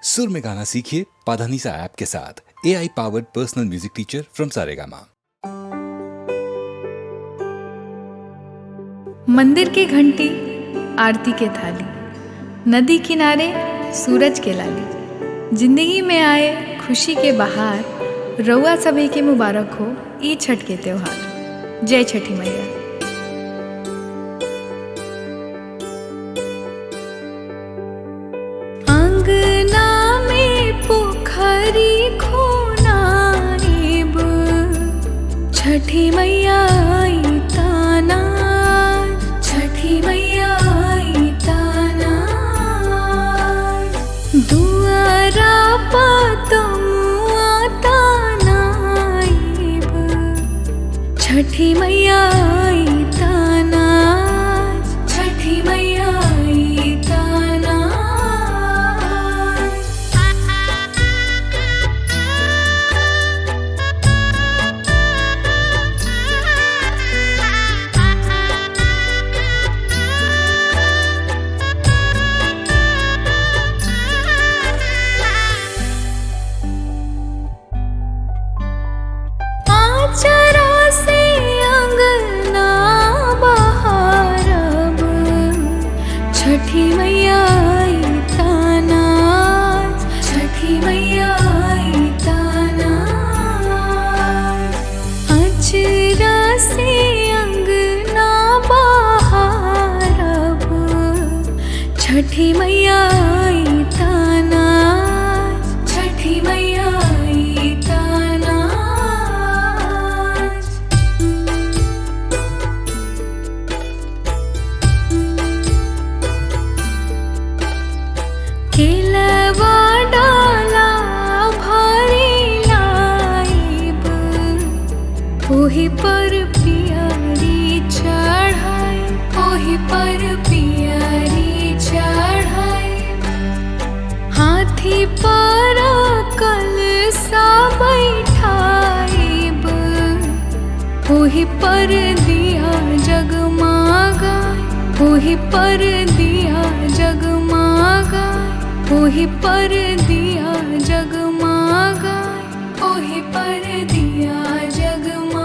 सुर में गाना सीखिए पाधानीसा ऐप के साथ। AI powered personal music teacher from Saregama. मंदिर की घंटी, आरती के थाली, नदी किनारे सूरज के लाली, जिंदगी में आए खुशी के बहार, रउआ सभी के मुबारक हो ई छठ के त्योहार। जय छठी मैया। अंगना में पोखरी खोनाइब, छठी मैया आई ताना, छठी मैया आई ताना। दुआरा पतमुआ तानाइब, छठी मैया आई ताना, छठी मैया आई ताना। आचरा से अंगना बहारब, छठी मैया आई ताना, छठी मैया आई ताना। आचरा से अंगना बहारब, छठी मैया आई ताना, छठी मैया आई ताना। केलवा डाला भरी लाइब, ओही पर पियरी चढ़ाई, ओही पर पियरी चढ़ाई। हाथी पर कलसा बैठाइब, ओही पर दिया जगमागाई, ओही पर दिया जगमागाई, ओही पर दिया जगमागाई, ओही पर दिया जगमागाई।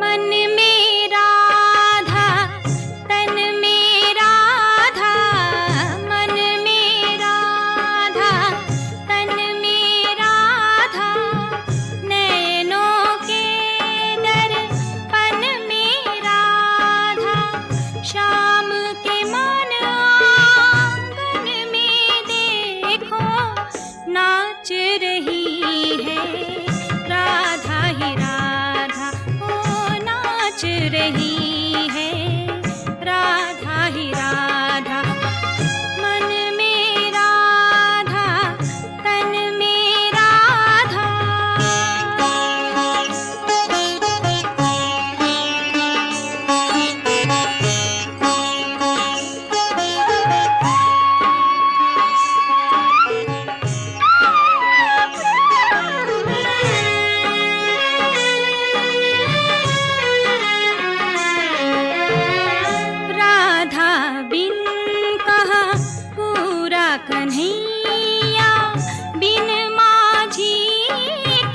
मन में राधा, तन में राधा, मन में राधा, तन में राधा। नैनों के दर्पण में राधा, शाम के मन आंगन में देखो नाच रही है राधा ही राधा, ओ नाच रही है राधा ही राधा। मन में राधा, तन में राधा। राधा बिन कहा पूरा कन्हैया, बिन माझी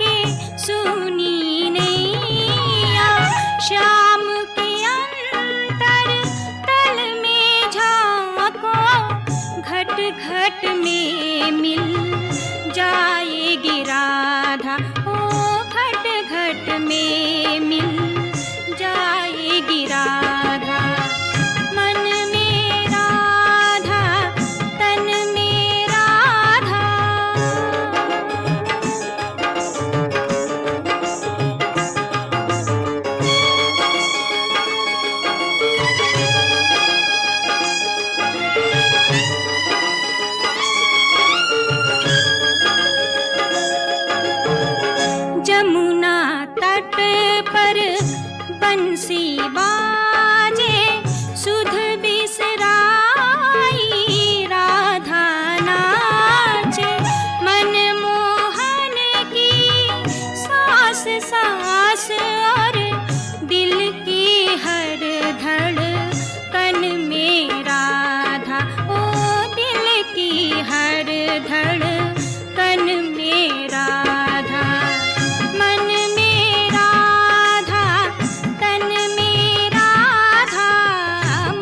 के सुनी नैया। श्याम के अंतर तल में झांको, घट घट में मिल जाएगी राधा, ओ घट घट में मिल जाएगी राधा। मन में राधा, तन में राधा। बाजे सुध बिसराई राधा नाचे मनमोहन की सांस सांस और दिल की हर धड़कन में राधा ओ दिल की हर धड़कन में राधा मन में राधा तन में राधा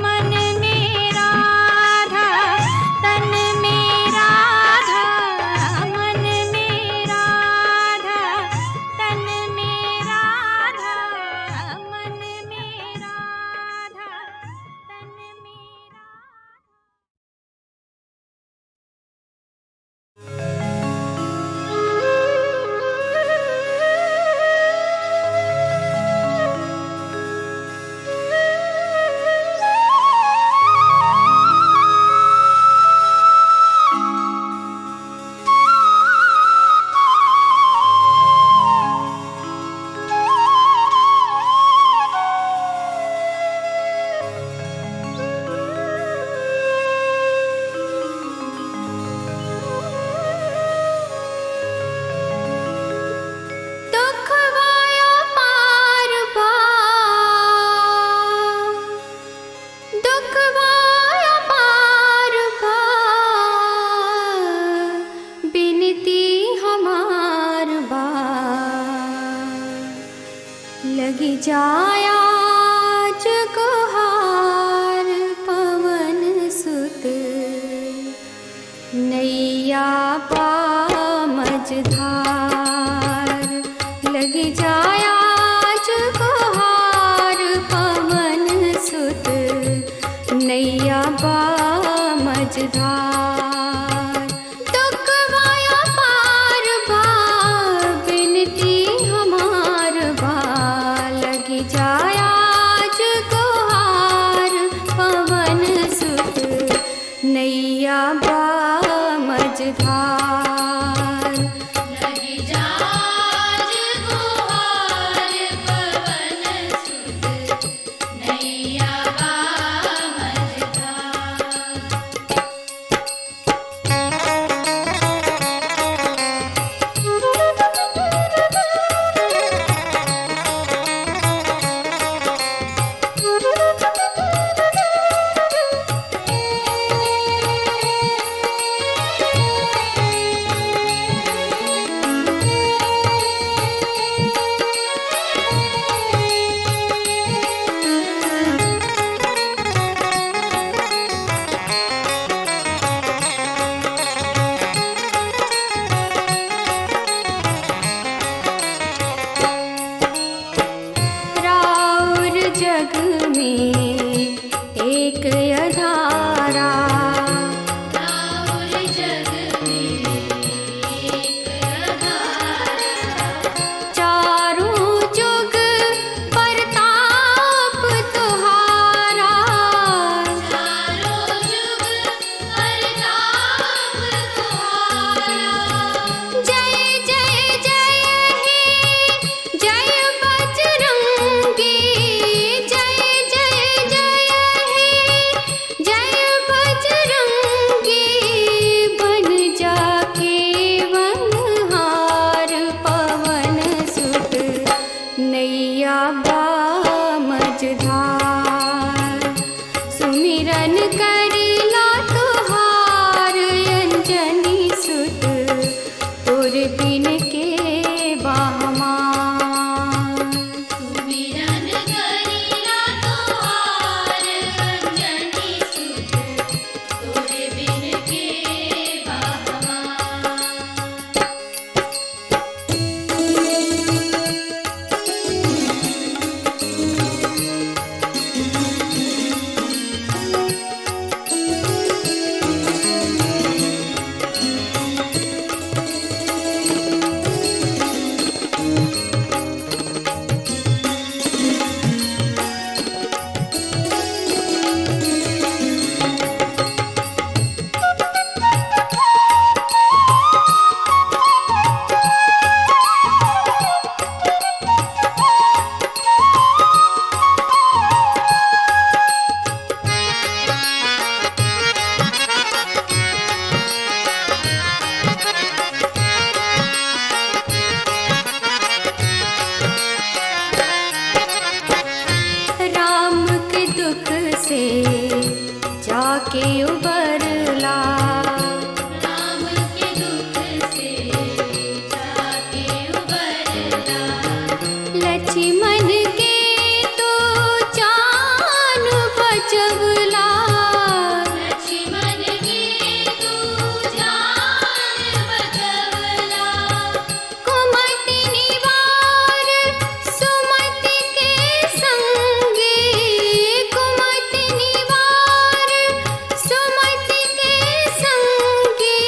मन में राधा तन में राधा मन में राधा तन में राधा मन में राधा तन में दुखवाया पार बा दुखवाया पार बा बिनती हमार बा लगी जाया गुहार पवन सुत नैया पा मझधार लगी जाया गुहार पवन सुत नैया पा मझधार दुखवाया पार बा बिनती हमार बा लगी जाया गुहार पवन सुत नैया बा मझधार लगी जाज गुहार पवन सुत नैया बा मझधार राउर जग में एक अधारा राउर जग में एक अधारा चारों जुग प्रताप तुहारा चारों जुग प्रताप तुहारा जय जय जय हे जय बजरंगी जय जय जय हे जय बजरंगी बन जाके वनहार पवन सुत नैया बा मझधार सुमिरन करिला तुहार अंजनी सुत तोर बिन के बाहमान सुमिरन करिला तुहार अंजनी सुत तोर बिन के बाहमान जाके उबरला। राम के दुख से जाके उबरला। लक्ष्मण के तो जान बचवला। लक्ष्मण के तो जान बचवला। कुमति निवार सुमति के संगे। कुमति निवार सुमति के संगे।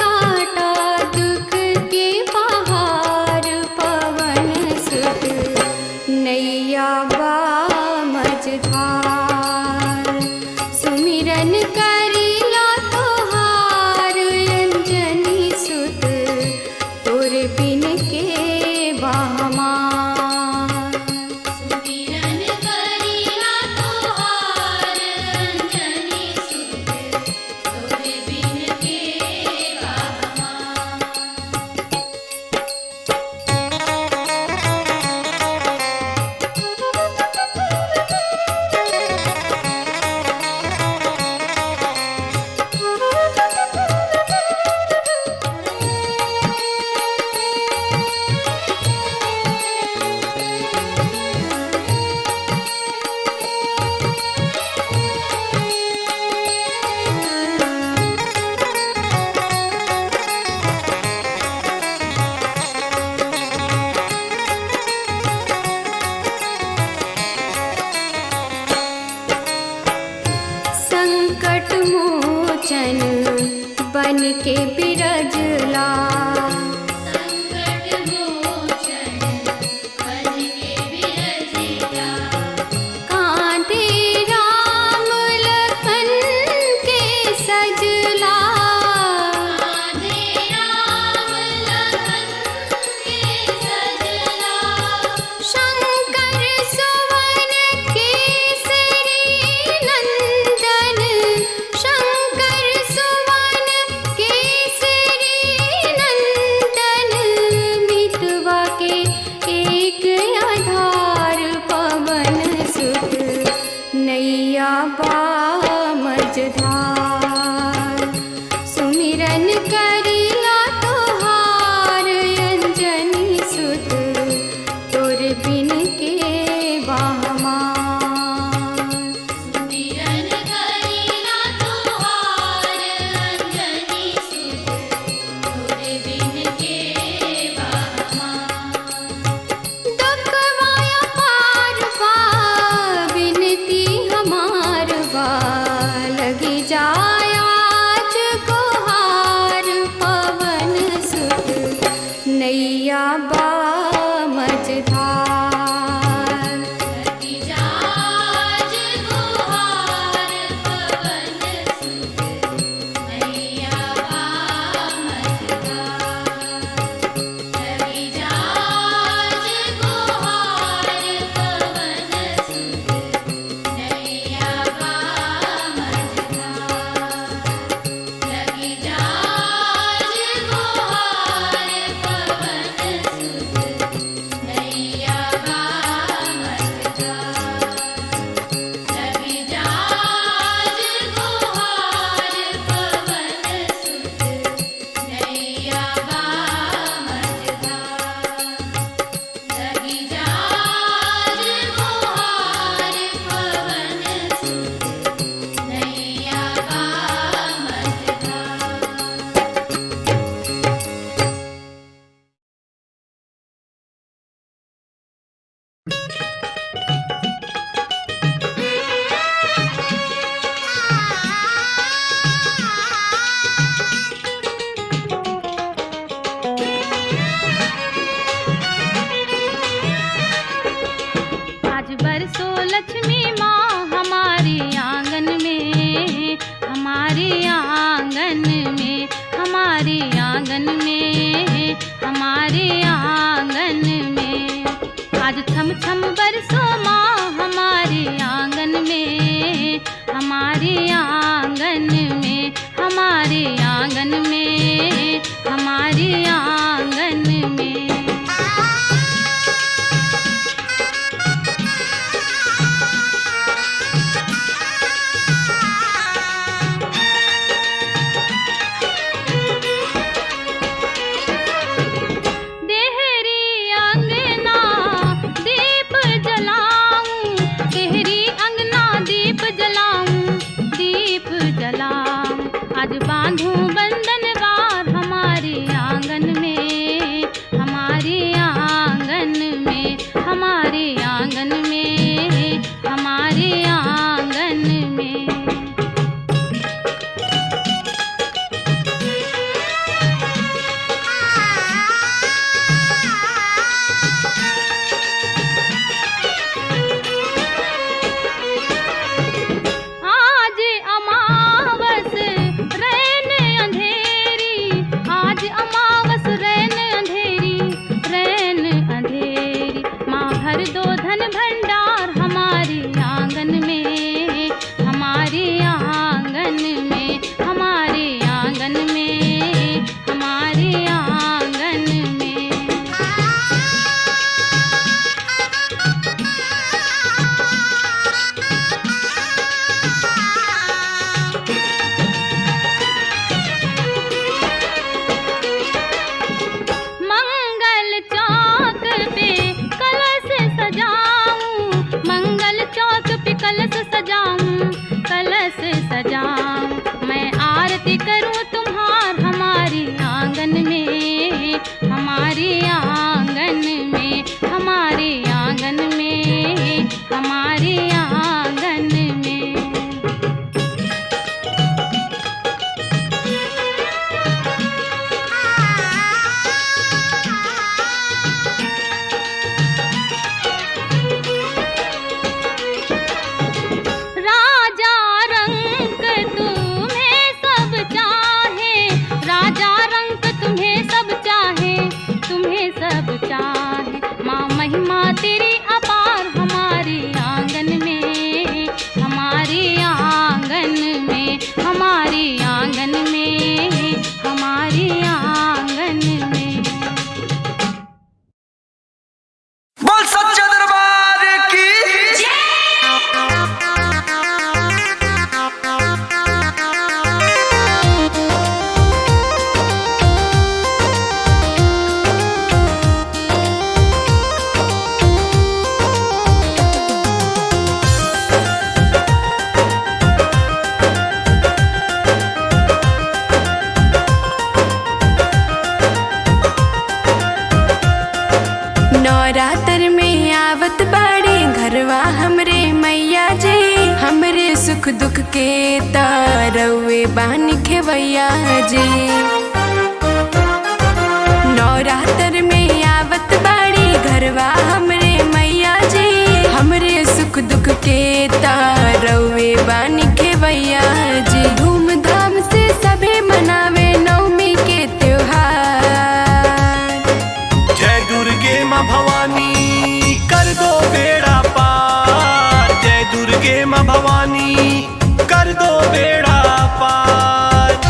काटा दुख के पहाड़ पवन सुत नैया बा मझधार। सुमिरन करिला तोहार अंजनी सुत तोर बिन के बा हमार। सुमिरन करिला तोहार अंजनी सुत तोर बिन के बा हमार। संकट मोचन बन के बिरजला। संकट मोचन बन के बिरजला। कांधे राम लखन के सजला। कांधे राम लखन के सजला। शंकर सुवन केसरी नंदन। शंकर सुवन केसरी नंदन। मितवा के एक आधार पवन सुत नैया बा मझधार। सुमिरन करिला तोहार अंजनी सुत तोर बिन के बा हमार। सुमिरन करिला तोहार अंजनी सुत तोर बिन के बा हमार। दुखवाया पार बा बिनती हमार बा। लगी जाय आज गुहार पवन सुत नैया बा मझधार। लगी जाय गुहार पवन सुत नैया बा मझधार। लगी जाय गुहार पवन सुत नैया बा मझधार। लगी जाय गुहार पवन सुत नैया बा मझधार। लगी जाय गुहार पवन सुत नैया बा मझधार। लगी जाय गुहार पवन सुत नैया बा मझधार। आज बरसो लक्ष्मी माँ हमारे आंगन में। हमारे आंगन में। हमारे आंगन में। हमारे आंगन में। आज छम छम बरसो माँ हमारे आंगन में। हमारे आंगन में। हमारे आंगन में। हमारे आंगन में। आज बांधूं बंधनवार हमारे आंगन में, हमारे आंगन में, हमारे आंगन में, हमारे आंगन में। आज अमावस रैन अंधेरी, आज अमावस रैन अंधेरी, रैन अंधेरी। माँ भर दो धन भंडार हमारे आंगन में, हमारे आंगन में, हमारे आंगन में, हमारे आंगन में। मंगल चौक पे कलश सजाऊं, मंगल चौक पे कलश सजाऊं, कलश सजाऊं। मैं आरती करूं तुम्हार हमारे आंगन में, हमारे आंगन में, हमारे आंगन में, हमारे आंगन में। राजा रंग तुम्हें सब चाहे, राजा रंग तुम्हें सब चाहे, तुम्हें सब चाहे। माँ महिमा तेरी अपार हमारे आंगन में, हमारे आंगन में, हमारे आंगन में, हमारे आंगन में। बोल सच्चा दरबार की नवरात्र में आवत बाड़ी घरवा हमरे मैया जी, हमरे सुख दुख के तरवे बानी खेवैया जी। नवरात्र में आवत बाड़ी घरवा हमरे मैया जी, हमरे सुख दुख के तरवे बानी खेवैया जी। धूमधाम से सभे मनावे नवमी के त्योहार। जय दुर्गे माँ भवानी कर दो बेड़ा पार, जय दुर्गे माँ भवानी कर दो बेड़ा पार।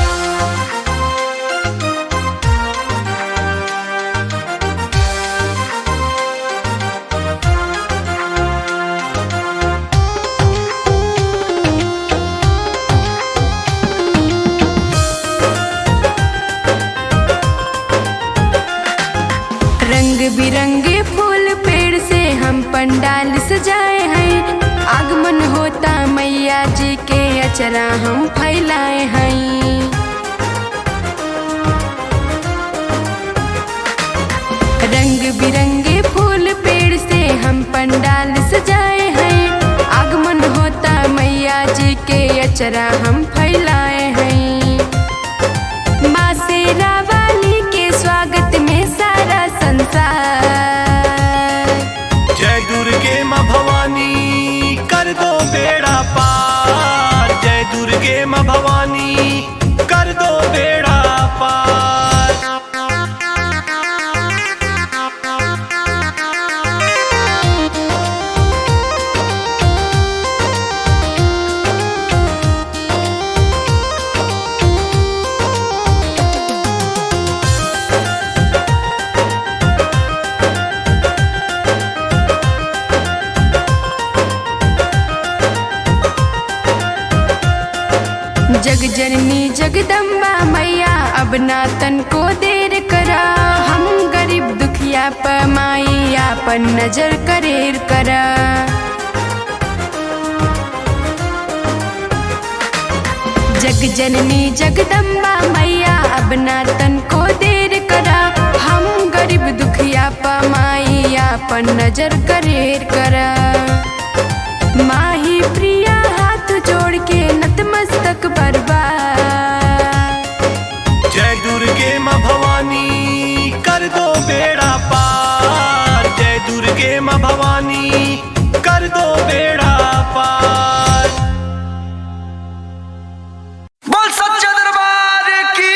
रंग बिरंगे फूल पेड़ से हम पंडाल सजाए हैं, आगमन होता मैया जी के अचरा हम फैलाए हैं। रंग बिरंगे फूल पेड़ से हम पंडाल सजाए हैं, आगमन होता मैया जी के अचरा हम फैलाए हैं। माँ शेरा वाली के स्वागत में सारा संसार। जय दुर्गे माँ भवानी कर दो बेड़ा पार, जय दुर्गे माँ भवानी कर दो बेड़ा पार। जग जननी जगदम्बा मैया अब ना तन को देर करा, हम गरीब दुखिया प माई आपन नजर करेर करा। जग जननी जगदम्बा मैया अब ना तन को देर करा, हम गरीब दुखिया पमाई अपन नजर करेर करा। माही प्रिया हाथ जोड़ के नतमस्तक बरबाद। जय दुर्गे माँ भवानी कर दो बेड़ा पार, जय दुर्गे माँ भवानी कर दो बेड़ा पार। बोल सच्चा दरबार की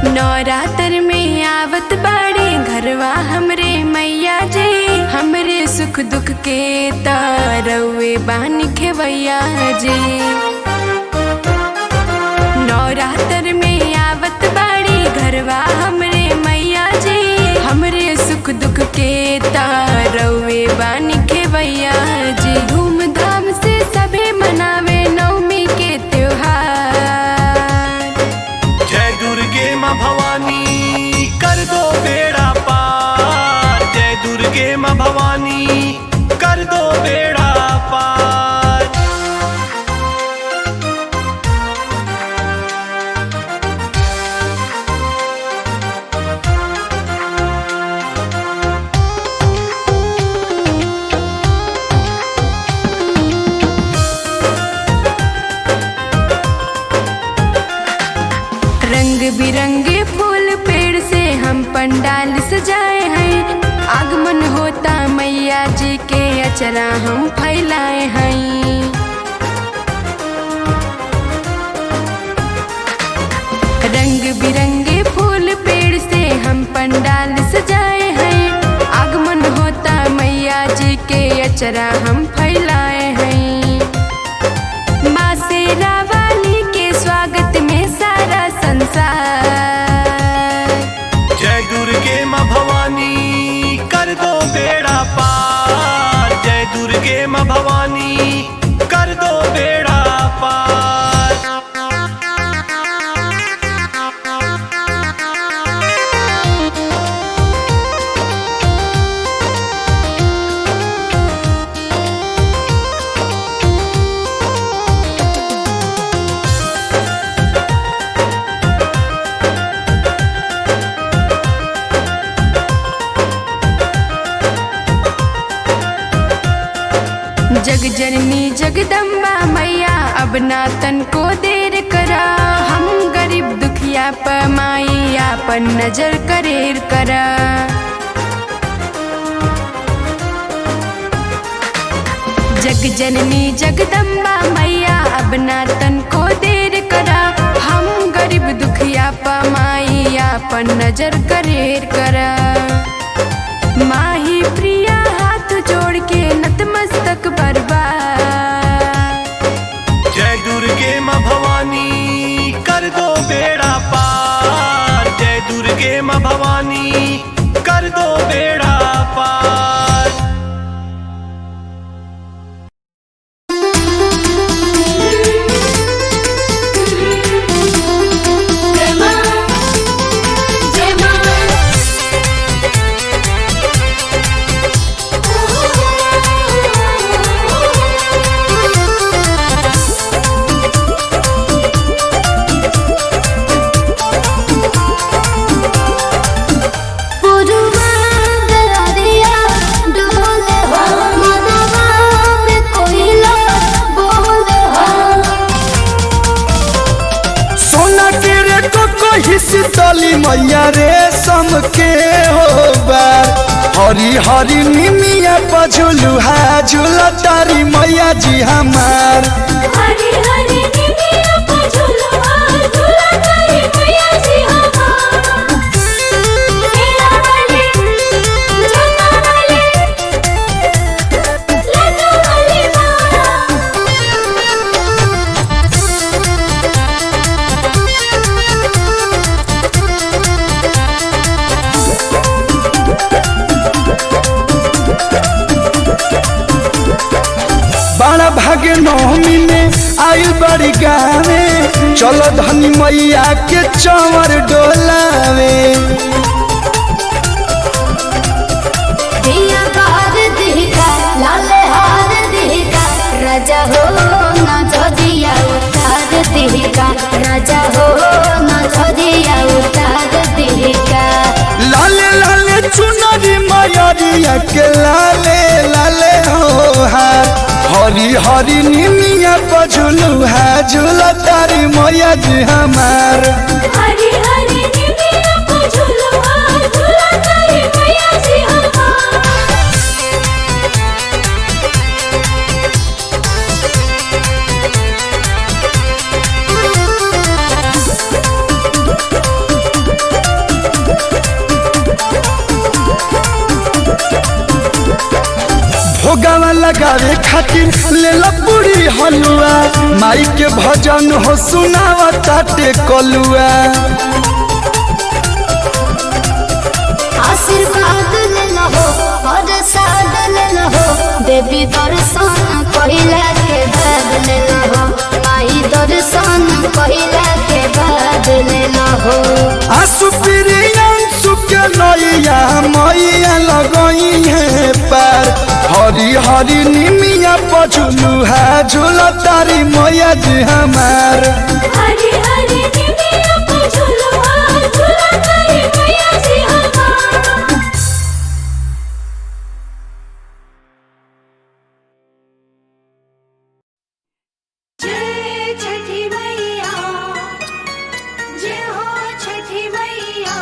नवरात्र में आवत बाड़े घरवा हमरे मैया जी, हमरे सुख दुख के तरवे बानी खेवैया जी। नवरात्र में आवत बाड़े घरवा हमरे मैया जी, हमरे सुख दुख के तरवे बानी खेवैया जी। धूमधाम से सभे मनावे नवमी के त्योहार। जय दुर्गे माँ भवानी कर दो बेड़ा पार, जय दुर्गे माँ भवानी कर दो बेड़ा पार। रंग बिरंगे फूल पेड़ से हम पंडाल सजाए हैं, आगमन होता मैया जी के अचरा हम फैलाए हैं। रंग बिरंगे फूल पेड़ से हम पंडाल सजाए हैं, आगमन होता मैया जी के अचरा हम फैलाए हैं। माँ शेरा वाली के स्वागत में सारा संसार। जय दुर्गे माँ भवानी कर दो बेड़ा पार, जय दुर्गे माँ भवानी कर दो बेड़ा पार। जग जननी जगदम्बा मैया अब ना तन को देर करा, हम गरीब दुखिया पमाई अपन नजर करेर करा। जग जननी जगदम्बा मैया अब ना तन को देर करा, हम गरीब दुखिया पमाई अपन नजर करेर करा। माही प्रिया हाथ जोड़ के नतमस्तक बरबाद। जय दुर्गे माँ भवानी कर दो बेड़ा पार, जय दुर्गे माँ भवानी कर दो बेड़ा पार। शीतली मैया रेशम के हो बार, हरी हरी निमिया पझुलुहा झूला तारी मैया जी हमार। हरी हरी निमिया पझुलुहा झूला तारी मैया जी हमार। मेरा वाले झुमका वाले लड्डू वाले माँ। नवमी में आइल बड़ी गावे चलो धनी मैया के चंवर डोलावे दिया बार दिखा लाल हार दिखा राजा हो ना जदिया उतार दिखा राजा हो ना जदिया उतार दिखा लाले लाले चुनरी मयरिया के लाले लाले हो हार हरी हरी निमिया पझुलू है झूला तारी मैया जी हमार हरी हरी निमिया को झूलवा झूला तारी मैया जी हमार भोगावा लगावे खातिर ले लो पूरी हलुआ माई के भजन हो सुनावा ताटे कलुआ आशीर्वाद ले लहो प्रसाद ले लहो देवी दर्शन पहिला के बाद ले लहो माई दर्शन पहिला के बाद ले लहो आसु प्रियांशु के नैया मैया लगई है पार हरी हरी निमिया पझुलू है झूला तारी मैया जी हमार हरी हरी निमिया को झूलवा झूला तारी मैया जी हमार जय छठी मैया जय हो छठी मैया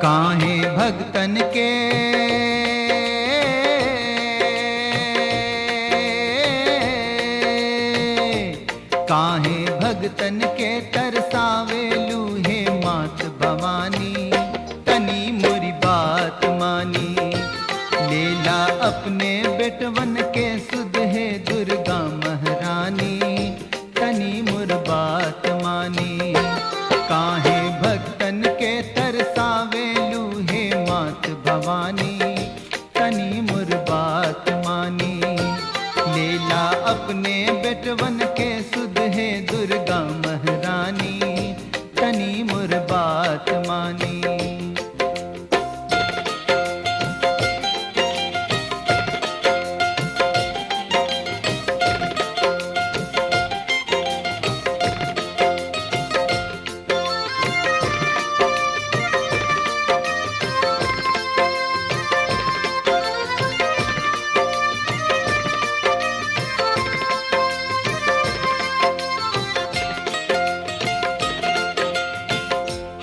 काहे भक्तन के काहे भगतन के तरसावेलू हे मात भवानी तनी मोरी बात मानी लेला अपने बेटवन के सुध है दुर्गा महारानी तनी मोर बात मानी काहे भक्तन के तरसावेलू हे मात भवानी तनी मोर बात मानी लेला अपने बेटवन के सुध है दुर्गा महारानी तनी मोर बात मानी।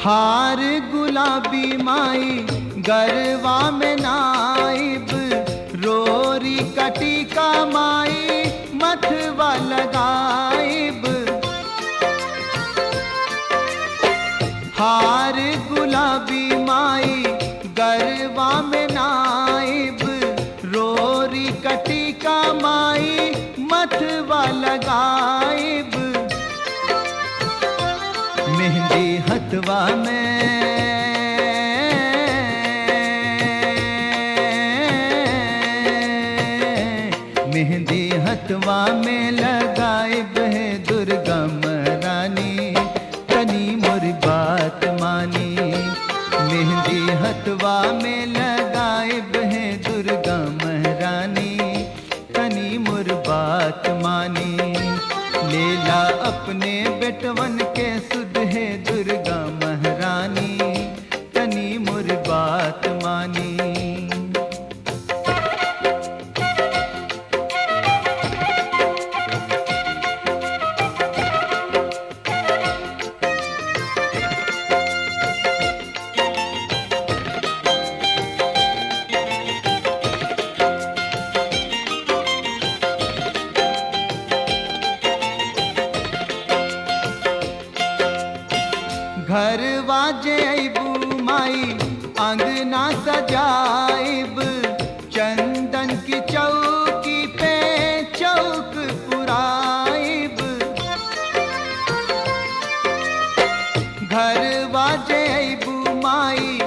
हार गुलाबी माई गरवा में नाइब रोरी कटी का माई मथवा लगाइब हार गुलाबी माई गरवा में नाइब रोरी कटी का माई मथवा लगाइब मेहंदी हथवा में मेहंदी हथवा में लगाइब है दुर्गा महारानी तनी मोर बात मानी मेहंदी हथवा में लगाइब है दुर्गा महारानी तनी मोर बात मानी लेला अपने बेटवन के सुध है दुर्गा महारानी तनी मोर बात मानी। घर वाजे अबू माई अंगना सजाइब चंदन की चौकी पे चौक पुराइब घर वाजे अबू माई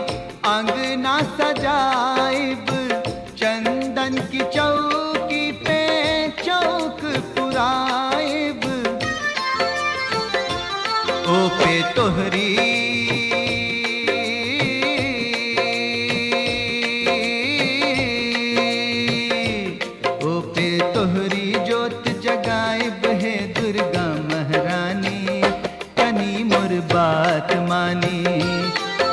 अंगना सजाइब चंदन की चौकी पे चौक पुराइब ओ पे तोहरी ओ पे तोहरी जोत जगाइब है दुर्गा महारानी तनी मोर बात मानी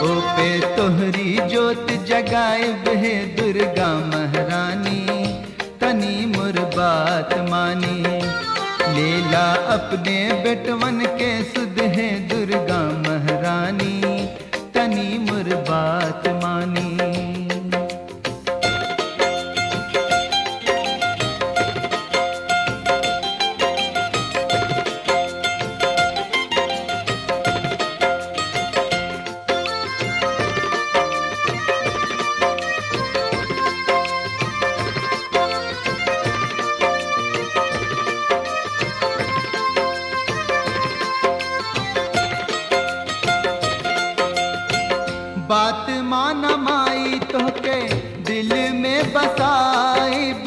ओ पे तोहरी जोत जगाइब है दुर्गा महारानी तनी मोर बात मानी लेला अपने बेटवन के सुध है दुर्गा महारानी तनी मोर बात मानी। बात माना माई तोहके दिल में बसाइब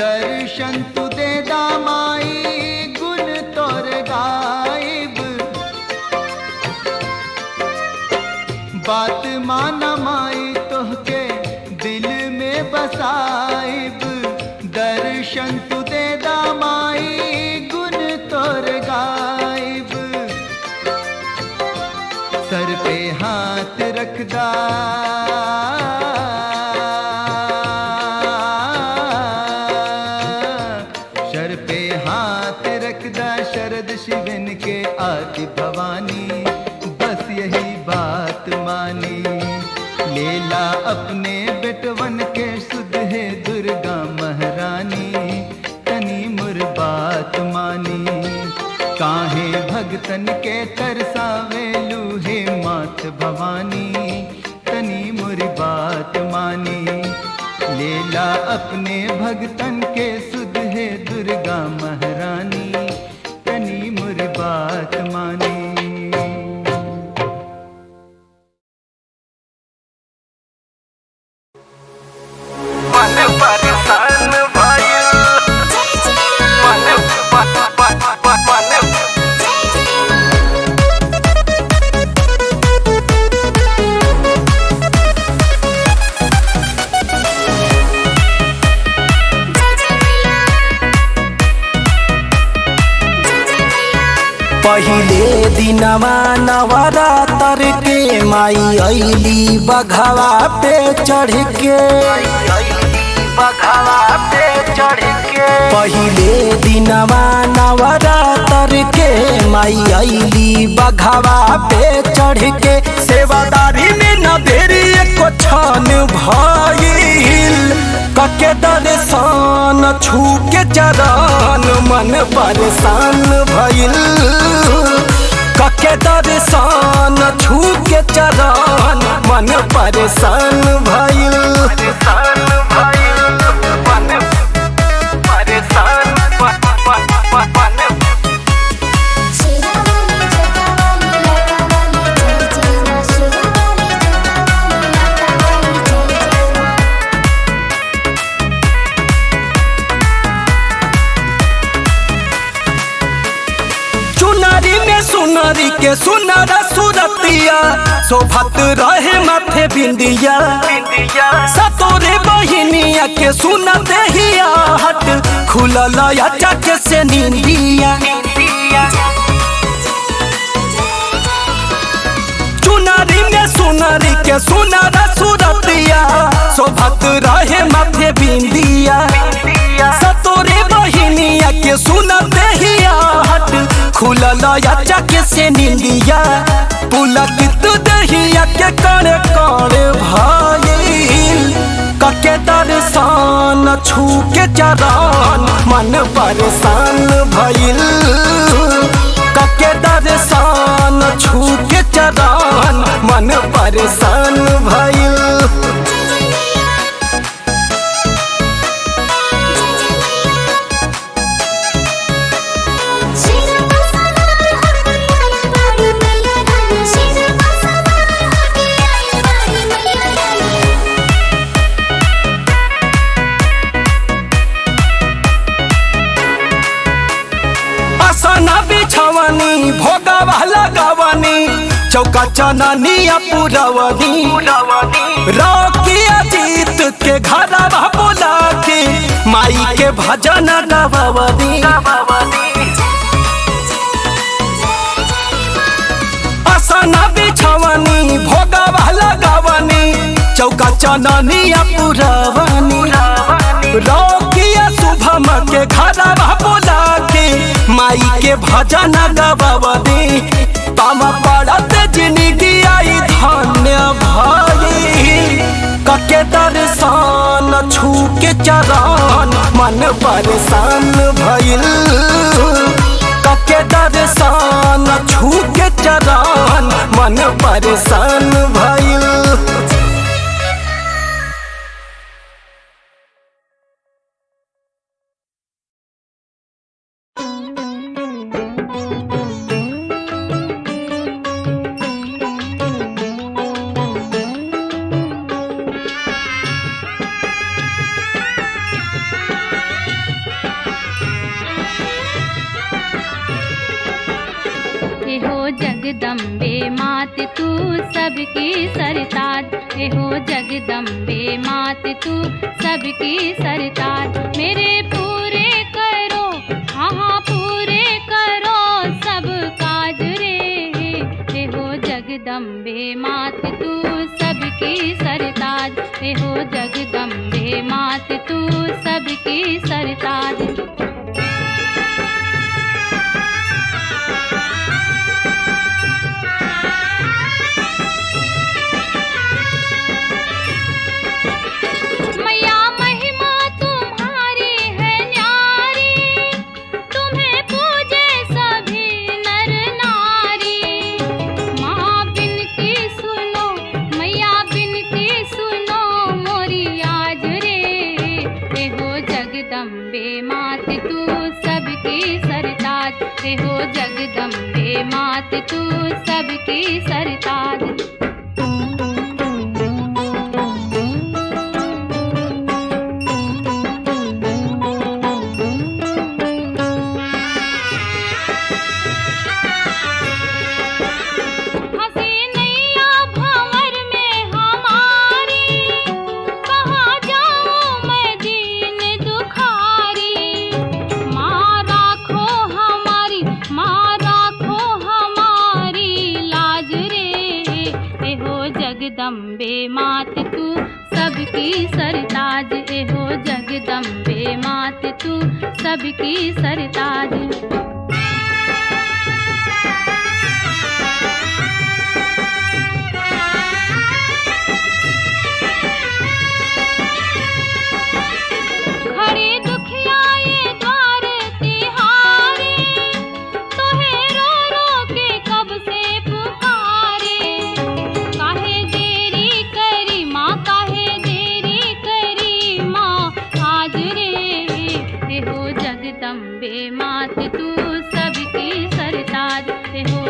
दर्शन तू दे दामाई गुण तोर गाइब बात माना माई तोहके दिल में बसाइब दर्शन तू दे दामाई गुण तोर गाइब सर पे हाथ रखदा सर पे हाथ रखदा शरद शिवन के आदि भवानी बस यही बात मानी भगतन के तरसावे लूहे मात भवानी तनी मुरी बात मानी। लेला अपने भगतन के सुध है दुर्गा महारानी तनी मुरी बात मानी। पहिले दिनमा नवरात्र के माई अइली बघवा पे चढ़ के। पहिले दिनमा नवरात्र के माई अइली बघवा पे चढ़ के। सेवादारी में न देरी एको छन भइल कके दर्शन छू के चरण मन परेशान भइल। कके दर्शन छू के चरण मन परेशान भइल। सुनरी के सुनरा सूरतिया शोभत रहे माथे बिंदिया। सतोरे बहिनिया के सुनते ही आहट खुलल अचक से नींदिया। चुनरी में सुनरी के सुनरा सूरतिया शोभत रहे माथे बिंदिया। सतोरे बहिनिया के सुनते ही आहट खुलल अचक से नींदिया। पुलकित दहिया के कण कण भइल कके दर्शन छू के चरण मन परेशान भइल। कके दर्शन छू के चरण मन परेशान भइल। भोगवा लगवनी चौका चननिया पुरवनी। रॉकिया जीत के घरवा बोला के माई के भजन गवनी। असना बिछवनी भोगवा लगवनी चौका चननिया पुरवनी। रॉकिया शुभम के घरवा बोला के माई के भजन गवनी। तम पड़त जिंदगी आई धन्य भइल कके दर्शन छू के चरण मन परेशान भइल। कके दर्शन छू के चरण मन परेशान भइल। जगदम्बे मात तू सबकी सरताज। हो जगदम्बे मात तू सबकी सरताज। मेरे पूरे करो हाँ पूरे करो सब काज रे। हो जगदम्बे मात तू सबकी सरताज। हो जगदम्बे मात तू सबकी सरताज। तुम्हें पूजे सभी नर नारी। जगदम्बे मात तू सबकी सरताज। जगदम्बे मात तू सबकी सरताज, एहो जगदम्बे मात तू सबकी सरताज। खड़े दुखियाए द्वार तिहारे, तोहे रो रो के कब से पुकारे। काहे देरी करी माँ, काहे देरी करी माँ, आज रे एहो जगदम्बे मात तू सबकी सरताज, एहो